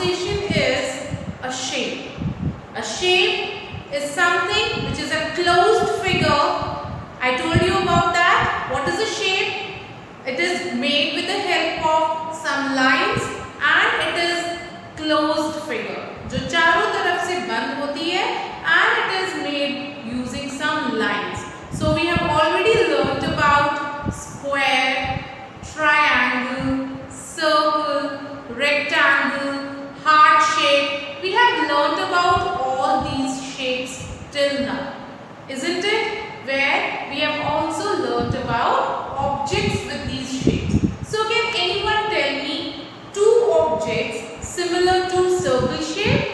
conversation is a shape. A shape is something which is a closed figure. I told you about that. What is a shape? It is made with the help of some lines and it is closed figure. जो चारों तरफ से बंद होती है and it is made using some lines. So we have already learnt about square, triangle, circle, rectangle, heart shape. We have learnt about all these shapes till now, isn't it? Where we have also learnt about objects with these shapes. So can anyone tell me two objects similar to circle shape?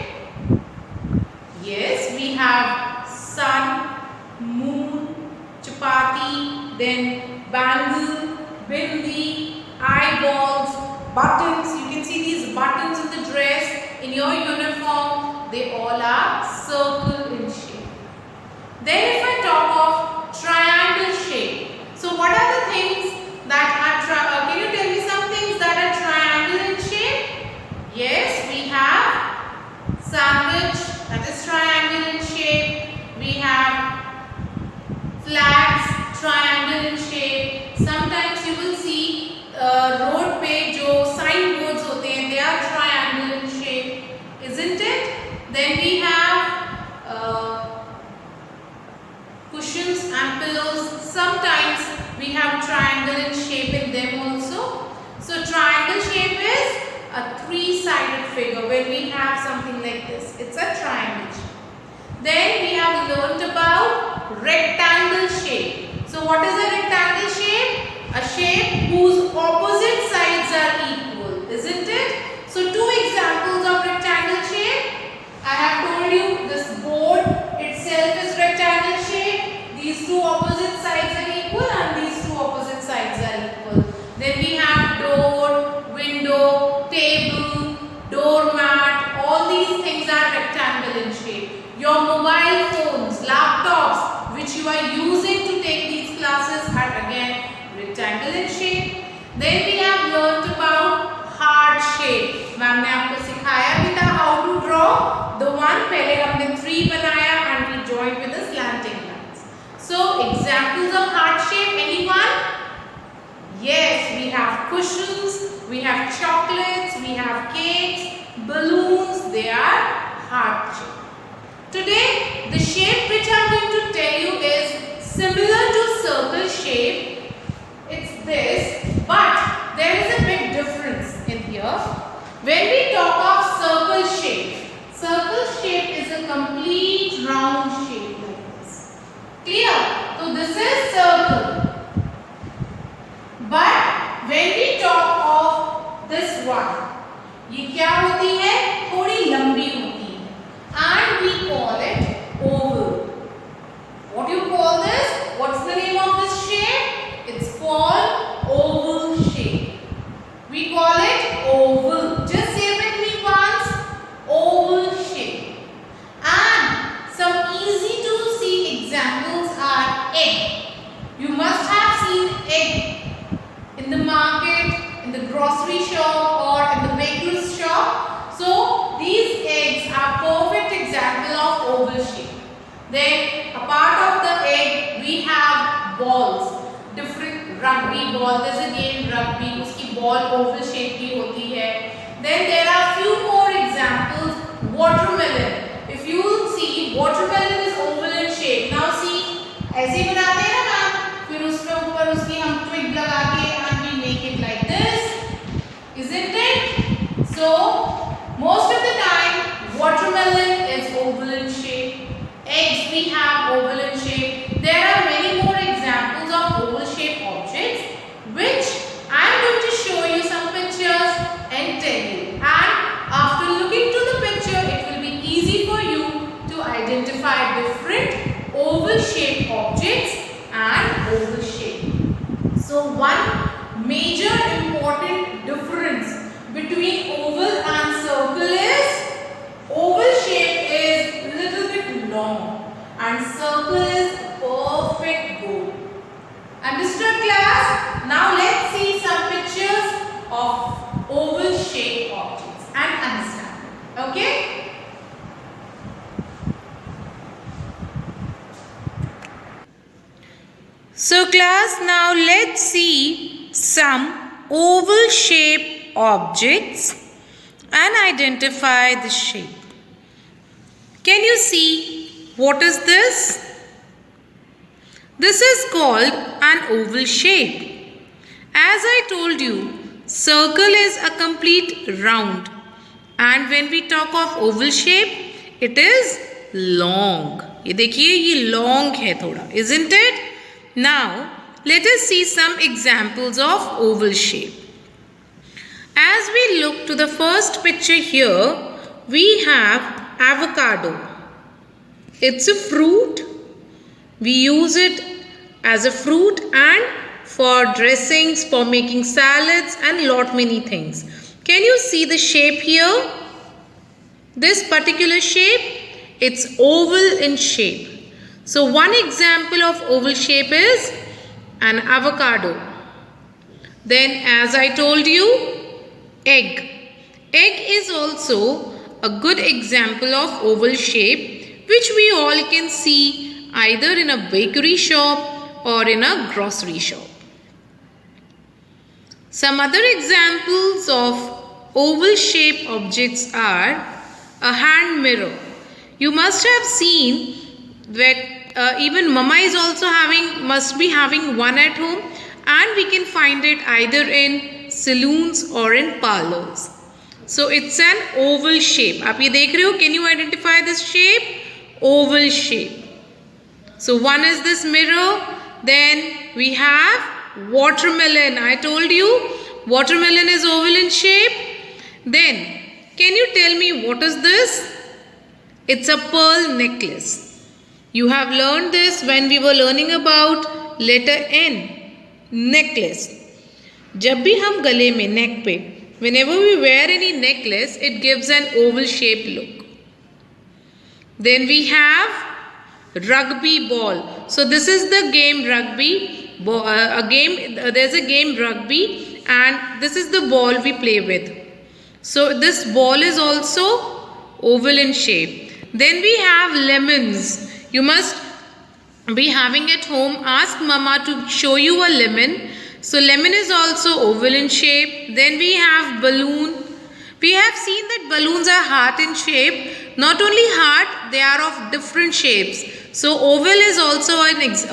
Yes, we have sun, moon, chapati, then bangle, bindi, eyeballs, buttons. You can see these buttons in the dress, in your uniform. They all are circle in shape. Then if I talk of triangle shape. So what are the things that are can you tell me some things that are triangle in shape? Yes, we have sandwich, that is triangle in shape. We have flags, triangle in shape. Sometimes you will see road पे जो sign boards होते हैं, they are triangle in shape, isn't it? Then we have cushions and pillows. Sometimes we have triangle in shape in them also. So triangle shape is a three-sided figure when we have something like this. It's a triangle shape. Then we have learnt about rectangle shape. So what is a rectangle shape? A shape whose opposite sides are equal, isn't it? So two examples of rectangle shape. I have told you this board itself is rectangle shape. These two opposite sides are equal and these two opposite sides are equal. Then we have door, window, table, doormat. All these things are rectangle in shape. Your mobile phones, laptops which you are using to take these classes are again rectangle in shape. Then we have learnt about heart shape. Ma'am ने आपको सिखाया भी था how to draw the one. पहले हमने three बनाया and we joined with the slanting lines. So examples of heart shape, anyone? Yes, we have cushions, we have chocolates, we have cakes, balloons. They are heart shape. Today, the shape which I am going to tell you is similar to circle shape. It's this, but there is a big difference in here. When we talk of circle shape is a complete round shape like this. Clear? So this is circle. But when we talk of this one, ये क्या होती है? थोड़ी लंबी होती है. And we call it oval. What do you call this? What's the name of this shape? It's called oval shape. We call it oval. Just say with me once. Oval shape. And some easy to see examples are egg. You must have seen egg in the market, in the grocery shop or in the baker's shop. So these eggs are perfect example of oval shape. Then a part of the egg we have balls. Different rugby ball. There's a game rugby. उसकी ball oval shape की होती है. Then there are few more examples. Watermelon. If you see, watermelon is oval in shape. Now see, ऐसे बनाते हैं ना हम. फिर उसके ऊपर उसकी हम twig लगा के and we make it like this, isn't it? So most of the time, watermelon is oval in shape. Eggs we have oval in shape. There are many more examples of oval shaped objects which I am going to show you some pictures and tell you. And after looking to the picture, it will be easy for you to identify different oval shaped objects and oval shape. So one major important difference between oval and circle is oval shape is little bit long and circle is perfect goal. Understood, class? Now let's see some pictures of oval shaped objects and understand. So class, now let's see some oval shape objects and identify the shape. Can you see what is this? This is called an oval shape. As I told you, circle is a complete round, and when we talk of oval shape, it is long. ये देखिए ये long है थोड़ा, isn't it? Now let us see some examples of oval shape. As we look to the first picture here, we have avocado. It's a fruit. We use it as a fruit and for dressings, for making salads and lot many things. Can you see the shape here? This particular shape, it's oval in shape. So one example of oval shape is an avocado. Then as I told you, egg. Egg is also a good example of oval shape, which we all can see either in a bakery shop or in a grocery shop. Some other examples of oval shape objects are a hand mirror. You must have seen that even mama is also must be having one at home, and we can find it either in saloons or in parlors. So it's an oval shape. आप ये देख रहे हो? Can you identify this shape? Oval shape. So one is this mirror. Then we have watermelon. I told you watermelon is oval in shape. Then can you tell me what is this? It's a pearl necklace. You have learned this when we were learning about letter N, necklace. जब भी हम गले में neck पे, whenever we wear any necklace, it gives an oval shaped look. Then we have rugby ball. So this is the game rugby. There's a game rugby, and this is the ball we play with. So this ball is also oval in shape. Then we have lemons. You must be having at home. Ask mama to show you a lemon. So lemon is also oval in shape. Then we have balloon. We have seen that balloons are heart in shape. Not only heart, they are of different shapes. So oval is also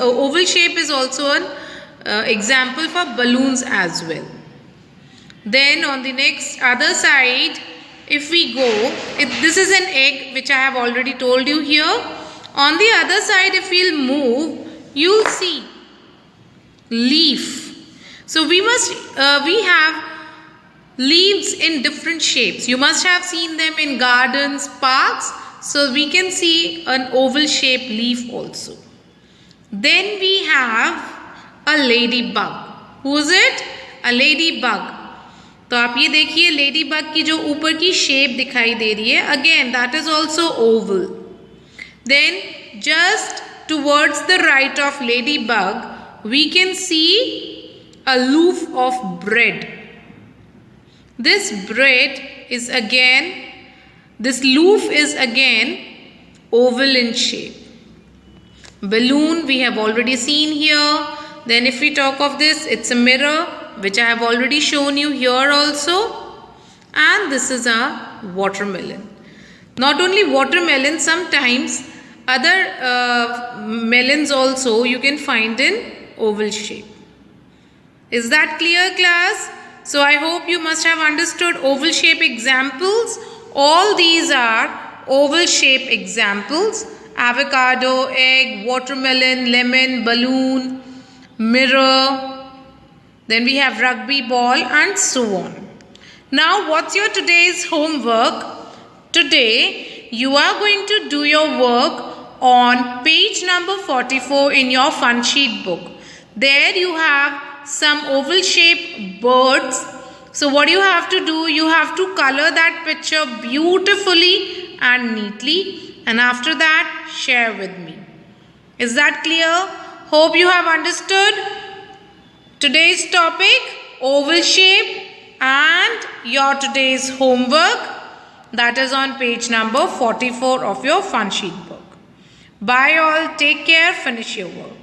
oval shape is also an example for balloons as well. Then on the next other side, if we go, this is an egg which I have already told you here. On the other side, if we'll move, you'll see leaf. So we have leaves in different shapes. You must have seen them in gardens, parks. So we can see an oval shaped leaf also. Then we have a ladybug. Who is it? A ladybug. तो आप ये देखिए ladybug की जो ऊपर की shape दिखाई दे रही है. Again, that is also oval. Then just towards the right of ladybug, we can see a loaf of bread. This loaf is again oval in shape. Balloon we have already seen here. Then if we talk of this, it's a mirror, which I have already shown you here also. And this is a watermelon. Not only watermelon, sometimes other melons also you can find in oval shape. Is that clear, class? So I hope you must have understood oval shape examples. All these are oval shape examples. Avocado, egg, watermelon, lemon, balloon, mirror. Then we have rugby ball and so on. Now what's your today's homework? Today you are going to do your work on page number 44 in your fun sheet book. There you have some oval shaped birds. So what you have to do, you have to color that picture beautifully and neatly, and after that share with me. Is that clear? Hope you have understood today's topic, oval shape, and your today's homework, that is on page number 44 of your fun sheet book. Bye all, take care, finish your work.